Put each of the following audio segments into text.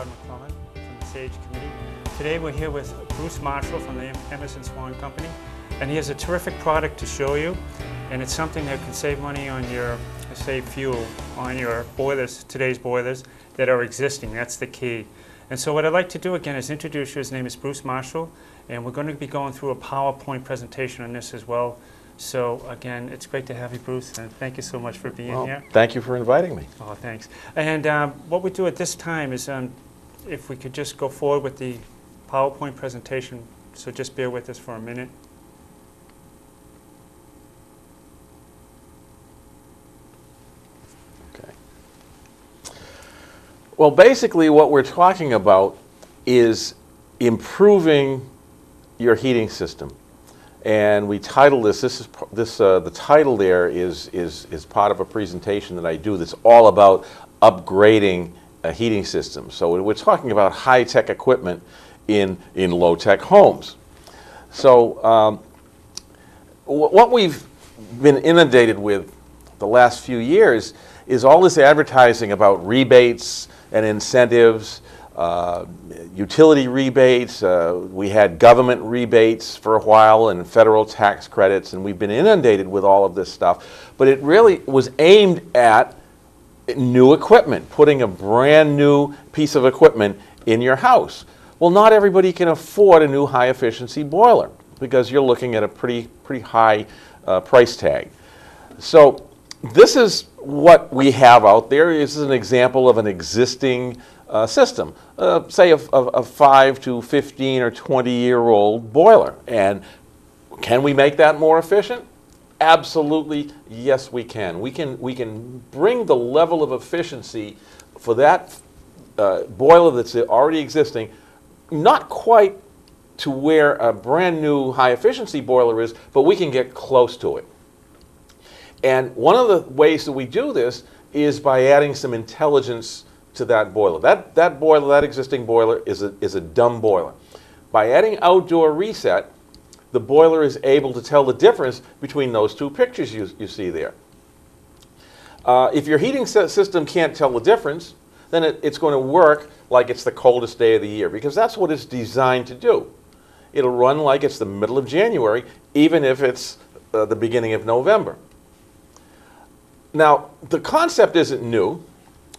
from the S.A.G.E committee. Today we're here with Bruce Marshall from the Emerson Swan Company, and he has a terrific product to show you, and it's something that can save money on your, save fuel on your boilers, today's boilers that are existing. That's the key. And so what I'd like to do again is introduce you. His name is Bruce Marshall, and we're going to be going through a PowerPoint presentation on this as well. So again, it's great to have you, Bruce, and thank you so much for being here. Thank you for inviting me. Oh, thanks. And what we do at this time is if we could just go forward with the PowerPoint presentation, so just bear with us for a minute. Okay. Well, basically what we're talking about is improving your heating system. And we title this, the title there is part of a presentation that I do that's all about upgrading a heating system. So we're talking about high-tech equipment in low-tech homes. So what we've been inundated with the last few years is all this advertising about rebates and incentives, utility rebates. We had government rebates for a while and federal tax credits, and we've been inundated with all of this stuff. But it really was aimed at new equipment, putting a brand new piece of equipment in your house. Well, not everybody can afford a new high efficiency boiler because you're looking at a pretty high price tag. So this is what we have out there. This is an example of an existing system, say a 5 to 15 or 20-year-old boiler. And can we make that more efficient? Absolutely, yes, we can. We can bring the level of efficiency for that boiler that's already existing, not quite to where a brand new high efficiency boiler is, but we can get close to it. And one of the ways that we do this is by adding some intelligence to that boiler. That boiler, that existing boiler, is a dumb boiler. By adding outdoor reset, the boiler is able to tell the difference between those two pictures you see there. If your heating system can't tell the difference, then it's going to work like it's the coldest day of the year, because that's what it's designed to do. It'll run like it's the middle of January, even if it's the beginning of November. Now, the concept isn't new.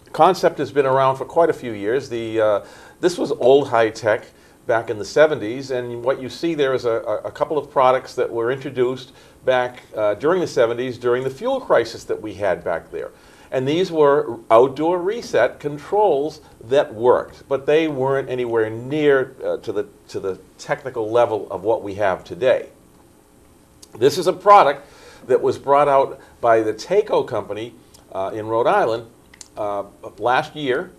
The concept has been around for quite a few years. This was old high-tech back in the 70s, and what you see there is a couple of products that were introduced back during the 70s, during the fuel crisis that we had back there. And these were outdoor reset controls that worked, but they weren't anywhere near to the technical level of what we have today. This is a product that was brought out by the S.A.G.E company in Rhode Island last year.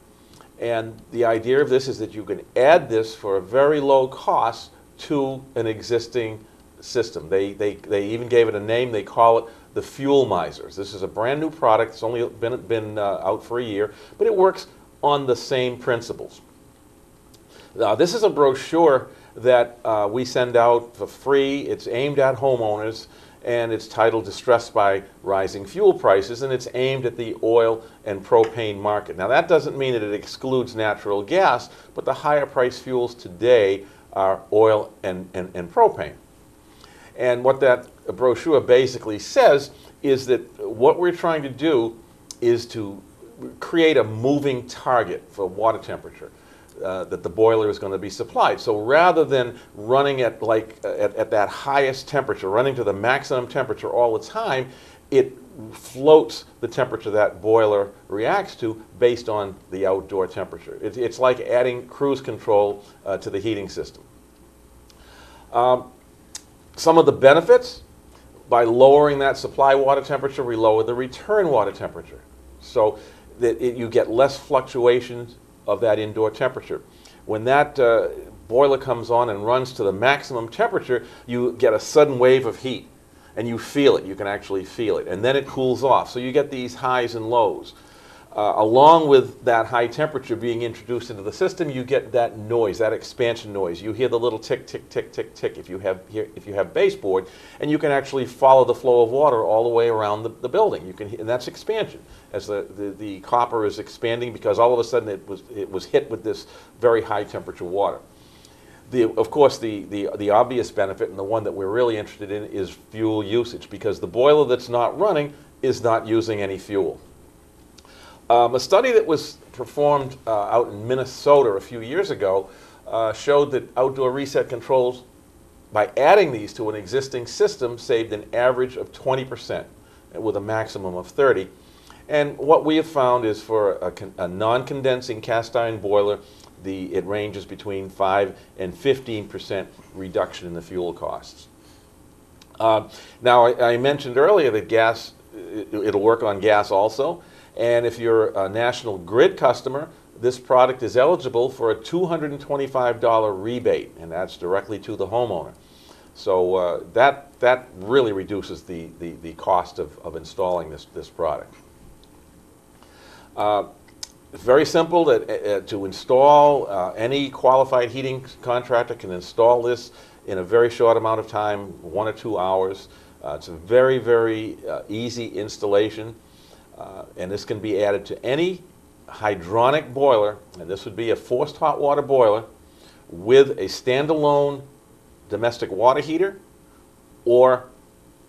And the idea of this is that you can add this for a very low cost to an existing system. They even gave it a name. They call it the Fuel Misers. This is a brand new product. It's only been out for a year, but it works on the same principles. This is a brochure that we send out for free. It's aimed at homeowners, and it's titled Distressed by Rising Fuel Prices, and it's aimed at the oil and propane market. Now, that doesn't mean that it excludes natural gas, but the higher priced fuels today are oil and propane. And what that brochure basically says is that what we're trying to do is to create a moving target for water temperature that the boiler is going to be supplied. So rather than running at that highest temperature, running to the maximum temperature all the time, it floats the temperature that boiler reacts to based on the outdoor temperature. It's like adding cruise control to the heating system. Some of the benefits: by lowering that supply water temperature, we lower the return water temperature, so that you get less fluctuations of that indoor temperature. When that boiler comes on and runs to the maximum temperature, you get a sudden wave of heat, and you feel it. You can actually feel it, and then it cools off. So you get these highs and lows. along with that high temperature being introduced into the system, you get that noise, that expansion noise. You hear the little tick, tick, tick, tick, tick if you have baseboard, and you can actually follow the flow of water all the way around the building. And that's expansion, as the copper is expanding because all of a sudden it was hit with this very high temperature water. Of course, the obvious benefit, and the one that we're really interested in, is fuel usage, because the boiler that's not running is not using any fuel. A study that was performed out in Minnesota a few years ago showed that outdoor reset controls, by adding these to an existing system, saved an average of 20% with a maximum of 30%. And what we have found is for a non-condensing cast iron boiler, it ranges between 5 and 15% reduction in the fuel costs. Now, I mentioned earlier that gas, it'll work on gas also. And if you're a National Grid customer, this product is eligible for a $225 rebate, and that's directly to the homeowner. So that really reduces the cost of installing this product. It's very simple to install. Any qualified heating contractor can install this in a very short amount of time, 1 or 2 hours. It's a very, very easy installation. And this can be added to any hydronic boiler, and this would be a forced hot water boiler with a standalone domestic water heater or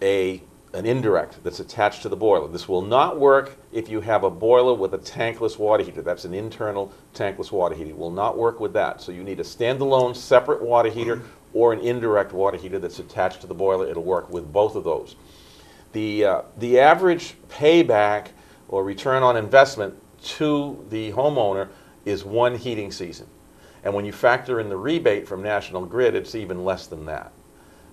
an indirect that's attached to the boiler. This will not work if you have a boiler with a tankless water heater. That's an internal tankless water heater. It will not work with that. So you need a standalone separate water heater or an indirect water heater that's attached to the boiler. It'll work with both of those. The average payback or return on investment to the homeowner is 1 heating season. And when you factor in the rebate from National Grid, it's even less than that.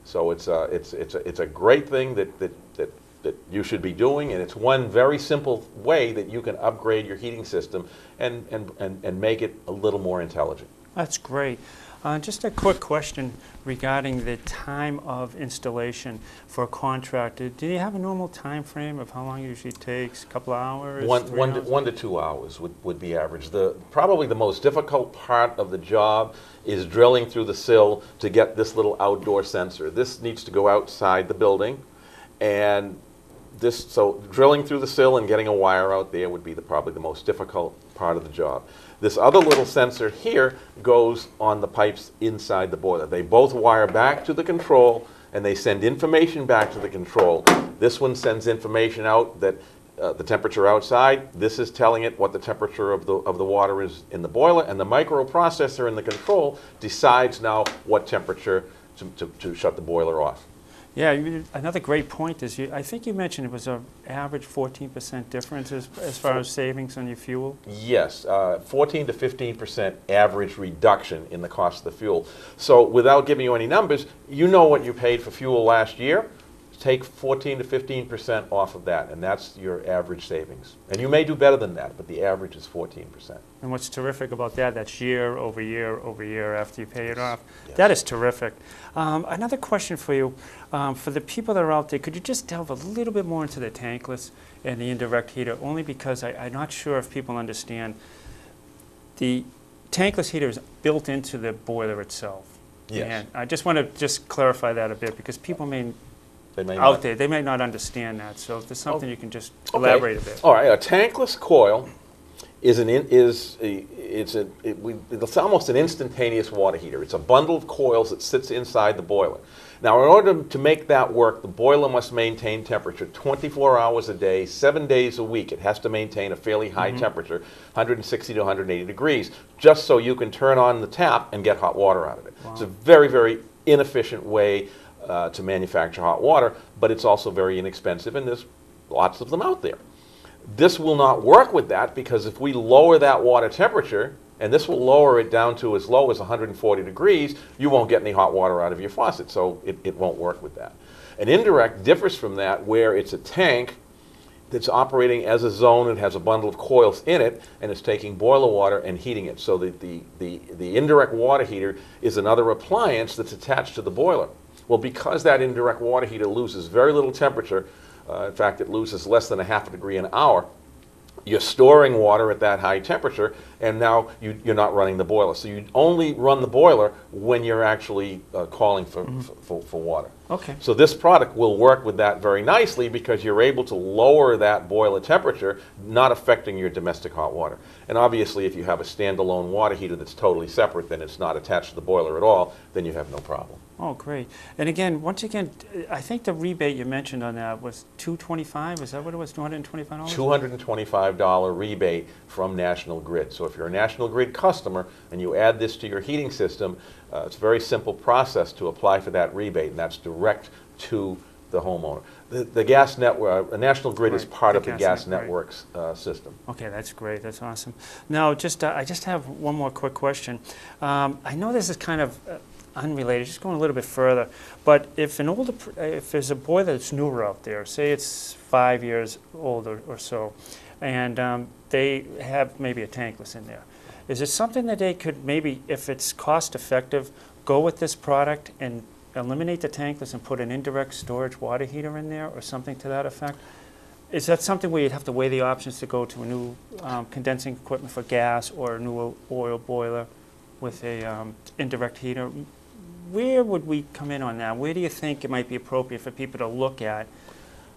So it's a great thing that you should be doing, and it's one very simple way that you can upgrade your heating system and make it a little more intelligent. That's great. Just a quick question regarding the time of installation for a contractor. Do you have a normal time frame of how long it usually takes? A couple of hours? 1 to 2 hours would be average. Probably the most difficult part of the job is drilling through the sill to get this little outdoor sensor. This needs to go outside the building, and so drilling through the sill and getting a wire out there would be probably the most difficult part of the job. This other little sensor here goes on the pipes inside the boiler. They both wire back to the control, and they send information back to the control. This one sends information out that the temperature outside. This is telling it what the temperature of the water is in the boiler, and the microprocessor in the control decides now what temperature to shut the boiler off. Yeah, another great point is I think you mentioned it was an average 14% difference as far as savings on your fuel? Yes, 14 to 15% average reduction in the cost of the fuel. So without giving you any numbers, you know what you paid for fuel last year. Take 14 to 15% off of that, and that's your average savings. And you may do better than that, but the average is 14%. And what's terrific about that's year over year over year after you pay it off. Yes. That is terrific. Another question for you. For the people that are out there, could you just delve a little bit more into the tankless and the indirect heater, only because I'm not sure if people understand. The tankless heater is built into the boiler itself. Yes. And I just want to clarify that a bit, because people may not understand that. So if there's something you can just elaborate a bit. All right, a tankless coil is it's almost an instantaneous water heater. It's a bundle of coils that sits inside the boiler. Now, in order to make that work, the boiler must maintain temperature 24 hours a day, 7 days a week. It has to maintain a fairly high temperature, 160 to 180 degrees, just so you can turn on the tap and get hot water out of it. Wow. It's a very, very inefficient way to manufacture hot water, but it's also very inexpensive, and there's lots of them out there. This will not work with that, because if we lower that water temperature, and this will lower it down to as low as 140 degrees, you won't get any hot water out of your faucet, so it won't work with that. An indirect differs from that, where it's a tank that's operating as a zone and has a bundle of coils in it, and it's taking boiler water and heating it. So the indirect water heater is another appliance that's attached to the boiler. Well, because that indirect water heater loses very little temperature, in fact, it loses less than a half a degree an hour, you're storing water at that high temperature, and now you're not running the boiler. So you only run the boiler when you're actually calling for water. Okay. So this product will work with that very nicely because you're able to lower that boiler temperature, not affecting your domestic hot water. And obviously, if you have a standalone water heater that's totally separate, then it's not attached to the boiler at all, then you have no problem. Oh, great. And again, once again, I think the rebate you mentioned on that was $225. Is that what it was, $225? $225 rebate from National Grid. So if you're a National Grid customer and you add this to your heating system, it's a very simple process to apply for that rebate, and that's direct to the homeowner. The gas network, National Grid is part of the gas network's system. Okay, that's great. That's awesome. Now, I just have one more quick question. I know this is kind of unrelated, just going a little bit further, but if there's a boiler that's newer out there, say it's 5 years old or so, and they have maybe a tankless in there, is it something that they could maybe, if it's cost effective, go with this product and eliminate the tankless and put an indirect storage water heater in there or something to that effect? Is that something where you'd have to weigh the options to go to a new condensing equipment for gas or a new oil boiler with a indirect heater? Where would we come in on that? Where do you think it might be appropriate for people to look at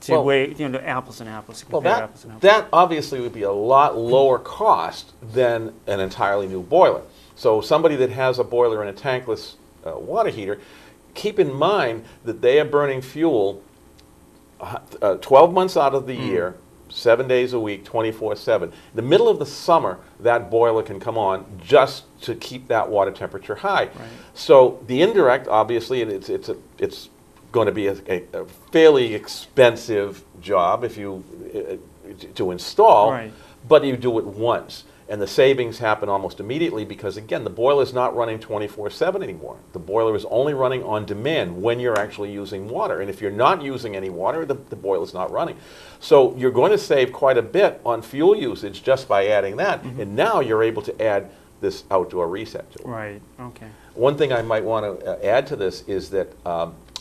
to weigh, apples and apples, to compare apples and apples? That obviously would be a lot lower cost than an entirely new boiler. So somebody that has a boiler and a tankless water heater, keep in mind that they are burning fuel 12 months out of the year, 7 days a week, 24/7. In the middle of the summer, that boiler can come on just to keep that water temperature high. Right. So the indirect, obviously, it's going to be a fairly expensive job to install, Right. but you do it once. And the savings happen almost immediately because, again, the boiler is not running 24/7 anymore. The boiler is only running on demand when you're actually using water. And if you're not using any water, the boiler's not running. So you're going to save quite a bit on fuel usage just by adding that. Mm-hmm. And now you're able to add this outdoor reset to it. Right, okay. One thing I might want to add to this is that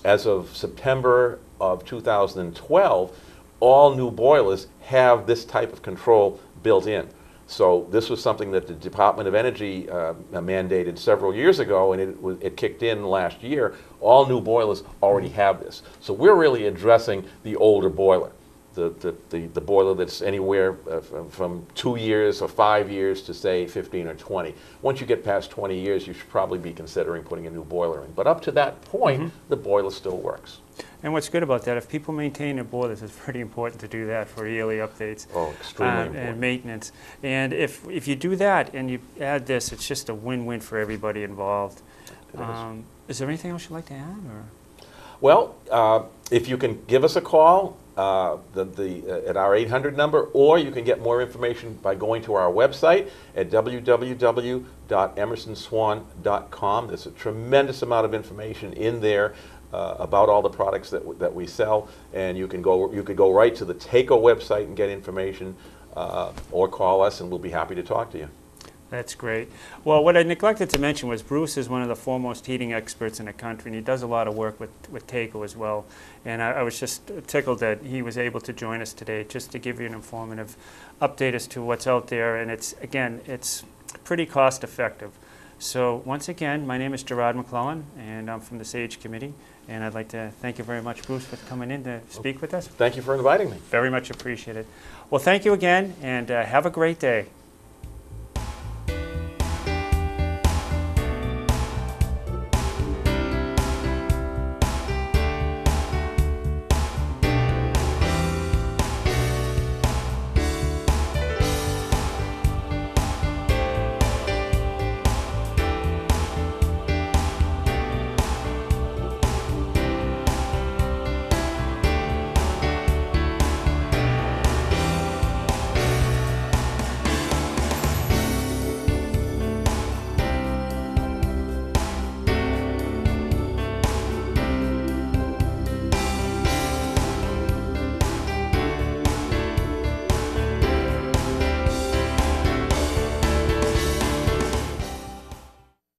as of September of 2012, all new boilers have this type of control built in. So this was something that the Department of Energy mandated several years ago, and it kicked in last year. All new boilers already have this. So we're really addressing the older boiler, the boiler that's anywhere from 2 years or 5 years to, say, 15 or 20. Once you get past 20 years, you should probably be considering putting a new boiler in. But up to that point, the boiler still works. And what's good about that, if people maintain their boilers, it's pretty important to do that for yearly updates. Oh, extremely important. And maintenance. And if you do that and you add this, it's just a win-win for everybody involved. Is there anything else you'd like to add? Or? Well, if you can give us a call at our 800 number, or you can get more information by going to our website at www.emersonswan.com. There's a tremendous amount of information in there about all the products that we sell, and you could go right to the TACO website and get information, or call us, and we'll be happy to talk to you. That's great. Well, what I neglected to mention was Bruce is one of the foremost heating experts in the country, and he does a lot of work with TACO as well. And I was just tickled that he was able to join us today just to give you an informative update as to what's out there. And it's pretty cost effective. So once again, my name is Gerard McClellan, and I'm from the S.A.G.E committee. And I'd like to thank you very much, Bruce, for coming in to speak with us. Thank you for inviting me. Very much appreciated. Well, thank you again, and have a great day.